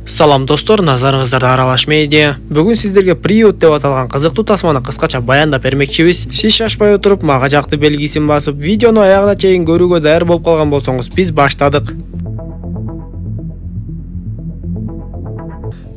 Салам достор, назарыңыздарда Аралаш медиа. Бүгін сіздерге приют деп аталған қызықты тасманы қысқаша баяндап бермекчибиз. Сиз шашпай отырып, мага жакты белгисин басып, видеону аягына чейин көрүүгө даяр болуп калган болсоңуз, биз баштадык.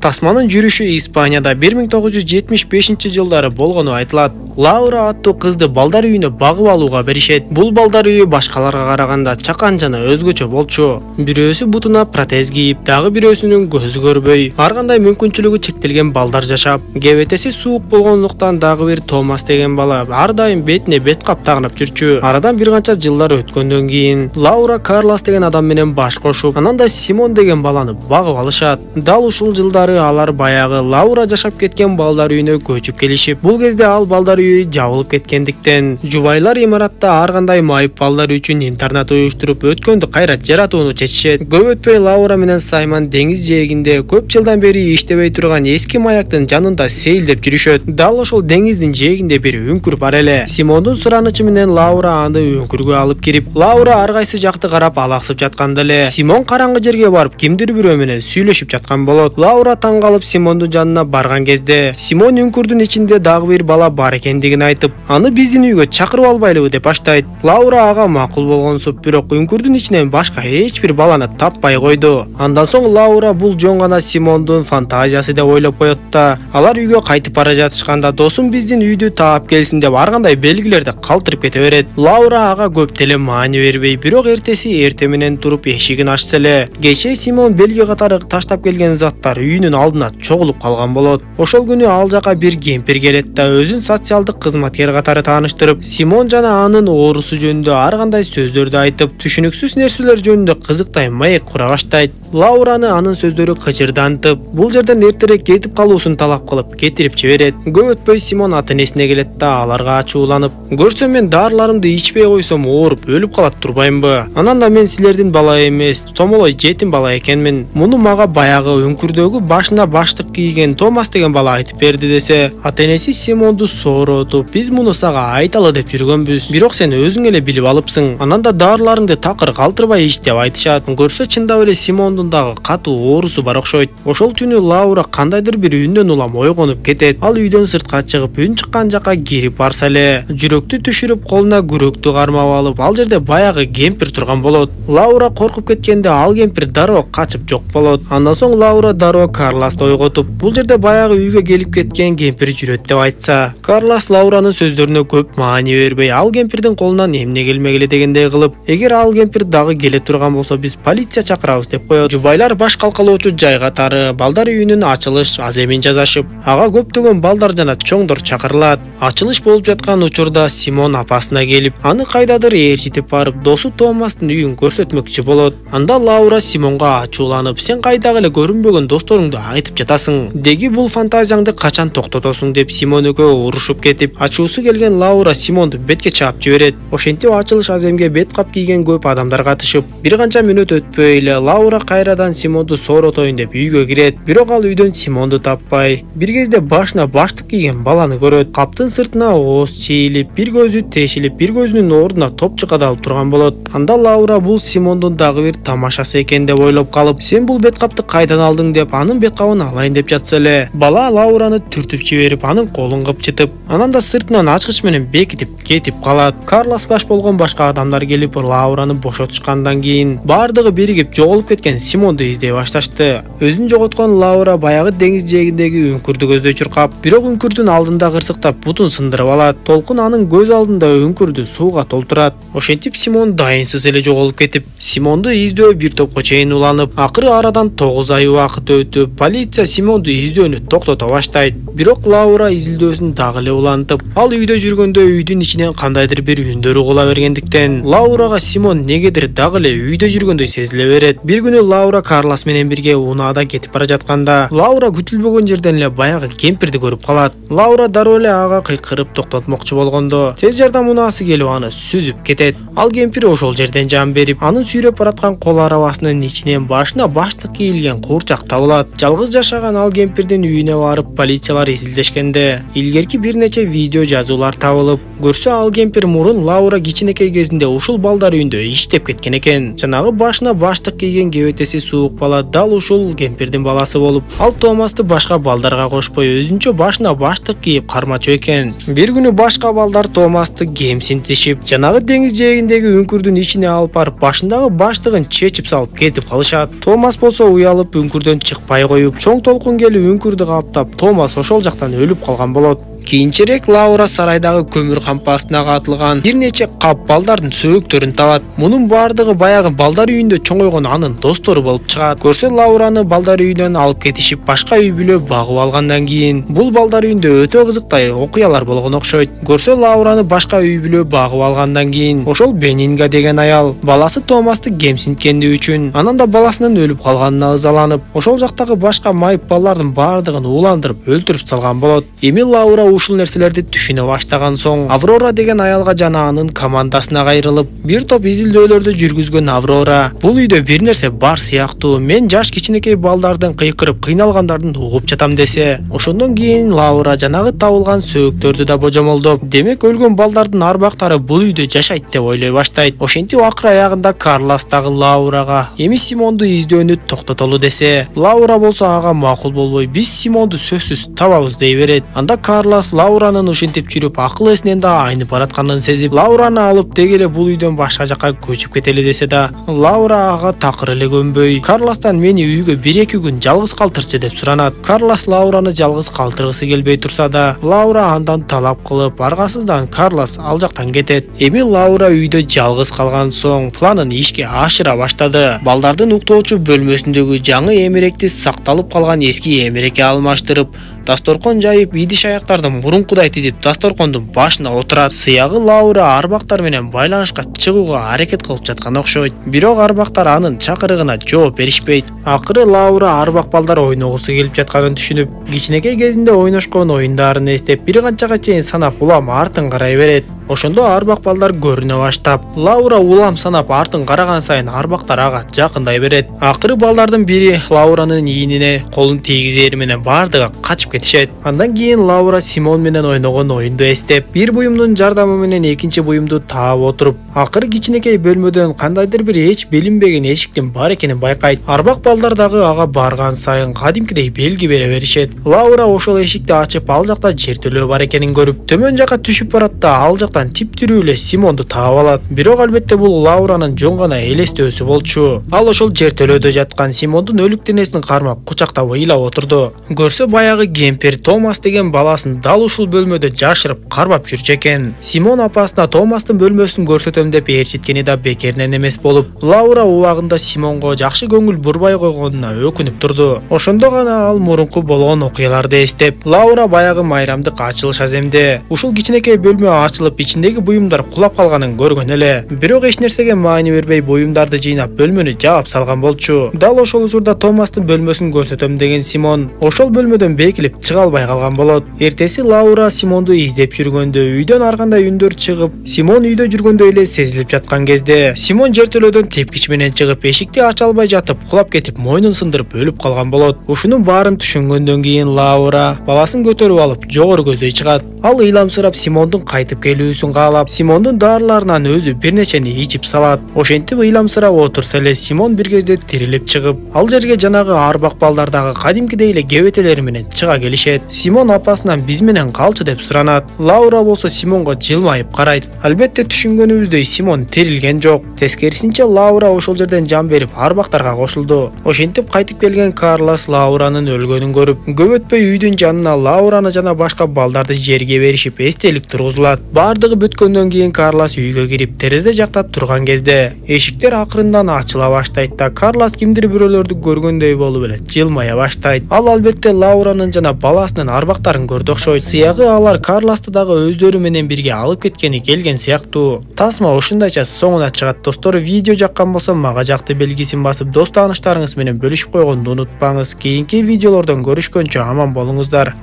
Тасманын жүрүшү Испанияда 1975-жылдары болгону айтылат. Лаура аттуу кызды балдар үйүнө багып алууга беришет. Бул балдар үйү башкаларга караганда чакан жана өзгөчө болчу. Бирөөсү бутуна протез кийип, дагы бирөөсүнүн көзү көрбөй, ар кандай мүмкүнчүлүгү чектелген балдар жашап. Кебетеси суук болгондуктан дагы бир Томас деген бала ар дайым бетине бет кап тагынып жүрчү. Арадан бир канча жылдар өткөндөн кийин Лаура Карлос деген адам менен баш кошуп, анан да Симон деген баланы багып алышат. Дал ушул жылдары алар баягы Лаура жашап кеткен балдар үйүнө көчүп келишип, бул кезде ал балдар үйү жабылып кеткендиктен жубайлар имаратта ар кандай майып балдар үчүн интернат уюштуруп өткөндү кайра жаратууну чечишет. Көп өтпөй Лаура менен Саймон деңиз жээгинде көп жылдан бери иштебей турган эски маяктын жанында сейилдеп жүрүшөт. Дал ошол деңиздин жээгинде бир үңкүр бар эле. Симондун суранычы менен Лаура аны үңкүргө алып кирип, Лаура ар кайсы жакты карап алаксып жатканда эле Симон караңгы жерге барып кимдир бирөө менен сүйлөшүп жаткан болот. Лаура таң калып Симондун жанына барган кезде Симон үңкүрдүн ичинде дагы бир бала бар экендигин айтып, аны биздин үйгө чакырып албайлыбы деп баштайт. Лаура ага макул болгонсуп, бирок үңкүрдүн ичинен башка эч бир баланы таппай койду. Андан соң Лаура бул жөн гана Симондун фантазиясы деп ойлоп коет да, алар үйгө кайтып бара жатышканда досум биздин үйдү таап келсин деп ар кандай белгилерди калтырып кете берет. Лаура ага көп деле маани бербей, бирок эрте менен туруп эшигин ачса эле кечээ Симон белги катары таштап келген заттар үйүнүн алдына чогулуп калган болот. Ошол күнү ал жака бир кемпир келет да өзүн социалдык кызматкер катары тааныштырып, Симон жана анын оорусу жөнүндө ар кандай сөздөрдү айтып, түшүнүксүз нерселер жөнүндө кызыктай маек кура баштайт. Лаураны анын сөздөрү кычырдантып, бул жерден эртерээк кетип калуусун талап кылып кетирип жиберет. Көп өтпөй Симон ата-энесине келет да аларга ачууланып, көрсөм мен дарыларымды ичпей койсом ооруп өлүп калат турбаймбы? Анан да мен силердин бала эмес, томолой жетим бала экенмин. Муну мага баягы үңкүрдөгү башына баштык кийген Томас деген бала айтып берди десе, ата-энеси Симонду сооротуп, биз муну сага айталы деп жүргөнбүз, бирок сен өзүң эле билип алыпсың. Анан да дарыларыңды такыр калтырбай ич деп айтышат. Көрсө чындап эле Симондун дагы катуу оорусу бар окшойт. Ошол түнү Лаура кандайдыр бир үндөн улам ойгонуп кетет. Ал үйдөн сыртка чыгып, үн чыккан жака кирип барса эле, жүрөктү түшүрүп колуна күрөктү кармап алып, ал жерде баягы кемпир турган болот. Лаура коркуп кеткенде ал кемпир дароо качып жок болот. Андан соң Лаура дароо Карлосду ойготуп, бул жерде баягы үйгө келип кеткен кемпир жүрөт деп айтса, Карлос Лауранын сөздөрүнө көп маани бербей, ал кемпирдин колунан эмне келмегиле дегендей кылып, эгер ал кемпир дагы келе турган болсо биз полиция чакырабыз деп коет. Жубайлар баш калкалоочу жай катары балдар үйүнүн ачылыш аземин жазашып, ага көптөгөн балдар жана чоңдор чакырылат. Ачылыш болуп жаткан учурда Симон апасына келип, аны кайдадыр ээрчитип барып, досу Томастын үйүн көрсөтмөкчү болот. Анда Лаура Симонго ачууланып, сен кайдагы эле көрүнбөгөн досторуңду айтып жатасың, деги бул фантазияңды качан токтотосуң деп Симон экөө урушуп кетип, ачуусу келген Лаура Симонду бетке чаап жиберет. Ошентип ачылыш аземге бет кап кийген көп адамдар катышып, бир канча мүнөт өтпөй эле Лаура кайрадан Симонду сооротоюн деп үйгө кирет. Бирок ал үйдөн Симонду таппай, бир кезде башына баштык кийген баланы көрөт. Каптын сыртына ооз чийилип, бир көзү тешилип, бир көзүнүн ордуна топчу кадалып турган болот. Анда Лаура бул Симондун дагы бир тамашасы экен деп ойлоп калып, сен бул бет капты кайдан алдың деп анын бет кабын алайын деп жатса эле, бала Лаураны түртүп жиберип, анын колун кыпчытып, анан да сыртынан ачкыч менен бекитип кетип калат. Карлос баш болгон башка адамдар келип Лаураны бошотушкандан кийин бардыгы биригип жоголуп кеткен Симонду издей башташты. Өзүн жоготкон Лаура баягы деңиз жээгиндеги үңкүрдү көздөй чуркап, бирок үңкүрдүн алдында кырсыктап бутун сындырып алат. Толкун анын көз алдында үңкүрдү сууга толтурат. Ошентип Симон дайынсыз эле жоголуп кетип, Симонду издөө бир топко чейин уланып, акыры арадан 9 ай убакыт өтүп, полиция Симонду издөөнү токтото баштайт. Бирок Лаура изилдөөсүн дагы эле улантып, ал үйдө жүргөндө үйдүн ичинен кандайдыр бир үндөр угула бергендиктен, Лаурага Симон негедир дагы эле үйдө жүргөндөй сезиле берет. Бир күнү Лаура Карлос менен бирге унаада кетип бара жатканда, Лаура күтүлбөгөн жерден эле баягы кемпирди көрүп калат. Лаура дароо эле ага кыйкырып токтотмокчу болгондо, тез жардам унаасы келип аны сүзүп кетет. Ал кемпир ошол жерден жан берип, анын сүйрөп бараткан кол арабасынын ичинен башына баштык кийилген куурчак табылат. Жалгыз жашаган ал кемпирдин үйүнө барып полициялар видеолор изилдешкенде. Илгерки бир нече видео жазуулар табылып, көрсө ал кемпир мурун Лаура кичинекей кезинде ушул балдар үйүндө иштеп кеткен экен. Жанагы башына баштык кийген кебетеси суук бала дал ушул кемпирдин баласы болуп, ал Томасты башка балдарга кошпой өзүнчө башына баштык кийип кармачу экен. Бир күнү башка балдар Томасты кемсинтишип, жанагы деңиз жээгиндеги үңкүрдүн ичине алып барып, башындагы баштыгын чечип салып кетип калышат. Томас болсо уялып үңкүрдөн чыкпай коюп, чоң толкун келип үңкүрдү каптап, Томас ошол жактан өлүп калган болот. Кийинчерээк Лаура сарайдагы көмүр кампасына катылган бир нече кап балдардын сөөктөрүн табат. Мунун баардыгы баягы балдар үйүндө чоңойгон анын достору болуп чыгат. Көрсө Лаураны балдар үйүнөн алып кетишип, башка үй бүлө багып алгандан кийин бул балдар үйүндө өтө кызыктай окуялар болгон окшойт. Көрсө Лаураны башка үй бүлө багып алгандан кийин ошол Бенинга деген аял баласы Томасты кемсинткендиги үчүн, анан да баласынын өлүп калганына ызаланып, ошол жактагы башка майып балдардын баардыгын ууландырып өлтүрүп салган болот. Эми Лаура ушул нерселерди түшүнө баштаган соң, Аврора деген аялга жана анын командасына кайрылып, бир топ изилдөөлөрдү жүргүзгөн Аврора, бул үйдө бир нерсе бар сыяктуу, мен жаш кичинекей балдардын кыйкырып кыйналгандарын угуп жатам десе, ошондон кийин Лаура жанагы табылган сөөктөрдү да божомолдоп, демек өлгөн балдардын арбактары бул үйдө жашайт деп ойлой баштайт. Ошентип акыр аягында Карлос дагы Лаурага эми Симонду издөөнү токтотолу десе, Лаура болсо ага макул болбой, биз Симонду сөзсүз табабыз дей берет. Анда Карлос Лауранын ушинтип жүрүп акыл эсинен да айнып баратканын сезип, Лаураны алып деги эле бул үйдөн башка жакка көчүп кетели десе да, Лаура ага такыр эле көнбөй, Карлостон мени үйгө 1-2 күн жалгыз калтырчы деп суранат. Карлос Лаураны жалгыз калтыргысы келбей турса да, Лаура андан талап кылып, аргасыздан Карлос ал жактан кетет. Эми Лаура үйдө жалгыз калган соң планын ишке ашыра баштады. Балдардын уктоочу бөлмөсүндөгү жаңы эмеректи сакталып калган эски эмерекке алмаштырып, дасторкон жайып, идиш аяктарды мурункудай тизип, дасторкондун башына отурат. Сыягы Лаура арбактар менен байланышка чыгууга аракет кылып жаткан окшойт. Бирок арбактар анын чакырыгына жооп беришпейт. Акыры Лаура арбак балдар ойногусу келип жатканын түшүнүп, кичинекей кезинде ойношкон оюндарын эстеп, бир канчага чейин санап, улам артын карай берет. Ошондо арбак балдар көрүнө баштап, Лаура улам санап артын караган сайын арбактар ага жакындай берет. Акыры балдардын бири Лауранын ийинине колун тийгизери менен баардыгы качып кетишет. Андан кийин Лаура Симон менен ойногон оюнду эстеп, бир буюмдун жардамы менен экинчи буюмду таап отуруп, акыры кичинекей бөлмөдөн кандайдыр бир эч билинбеген эшиктин бар экенин байкайт. Арбак балдар дагы ага барган сайын кадимкидей белги бере беришет. Лаура ошол эшикти ачып, ал жакта жертөлөө бар экенин көрүп, төмөн жакка түшүп барат да, ал жакта типтирүү эле Симонду таап алат. Бирок албетте бул Лауранын жөн гана элестөөсү болчу. Ал ошол жертөлөөдө жаткан Симондун өлүк денесин кармап, кучактап ыйлап отурду. Көрсө баягы кемпир Томас деген баласын дал ушул бөлмөдө жашырып кармап жүрчү экен. Симон апасына Томастын бөлмөсүн көрсөтөм деп ээрчиткени да бекеринен эмес болуп, Лаура убагында Симонго жакшы көңүл бурбай койгонуна өкүнүп турду. Ошондо гана ал мурунку болгон окуяларды эстеп, Лаура баягы майрамдык ачылыш аземде ушул кичинекей бөлмө ачылып, ичиндеги буюмдар кулап калганын көргөн эле. Бирок эч нерсеге маани бербей буюмдарды жыйнап бөлмөнү жаап салган болчу. Дал ошол учурда Томастын бөлмөсүн көрсөтөм деген Симон ошол бөлмөдөн бекилип чыга албай калган болот. Эртеси Лаура Симонду издеп жүргөндө үйдөн ар кандай үндөр чыгып, Симон үйдө жүргөндөй эле сезилип жаткан кезде, Симон жертөлөөдөн тепкич менен чыгып, эшикти ача албай жатып, кулап кетип, мойнун сындырып өлүп калган болот. Ушунун баарын түшүнгөндөн кийин Лаура баласын көтөрүп алып, жогору көздөй чыгат. Ал ыйламсырап Симондун кайтып келүүсүн каалап, Симондун дарыларынан өзү бир нечени ичип салат. Ошентип ыйламсырап отурса эле Симон бир кезде тирилип чыгып, ал жерге жанагы арбак балдар дагы кадимкидей эле кебетелери менен чыга келишет. Симон апасынан биз менен калчы деп суранат. Лаура болсо Симонго жылмайып карайт. Албетте түшүнгөнүбүздөй Симон тирилген жок. Тескерисинче Лаура ошол жерден жан берип арбактарга кошулду. Ошентип кайтып келген Карлос Лауранын өлгөнүн көрүп, көп өтпөй үйдүн жанына Лаураны жана башка балдарды жерге беришип эстелик тургузулат. Бардыгы бүткөндөн кийин Карлос үйгө кирип, терезе жакта турган кезде эшиктер акырындан ачыла баштайт да, Карлос кимдир бирөөлөрдү көргөндөй болуп эле жылмая баштайт. Ал албетте Лауранын жана баласынын арбактарын көрдү окшойт. Сыягы алар Карлосту дагы өздөрү менен бирге алып кеткени келген сыяктуу. Тасма ушундайча соңуна чыгат. Достор, видео жаккан болсо мага жакты белгисин басып, дос тааныштарыңыз менен бөлүшүп койгонду унутпаңыз. Кийинки видеолордон көрүшкөнчө аман болуңуздар.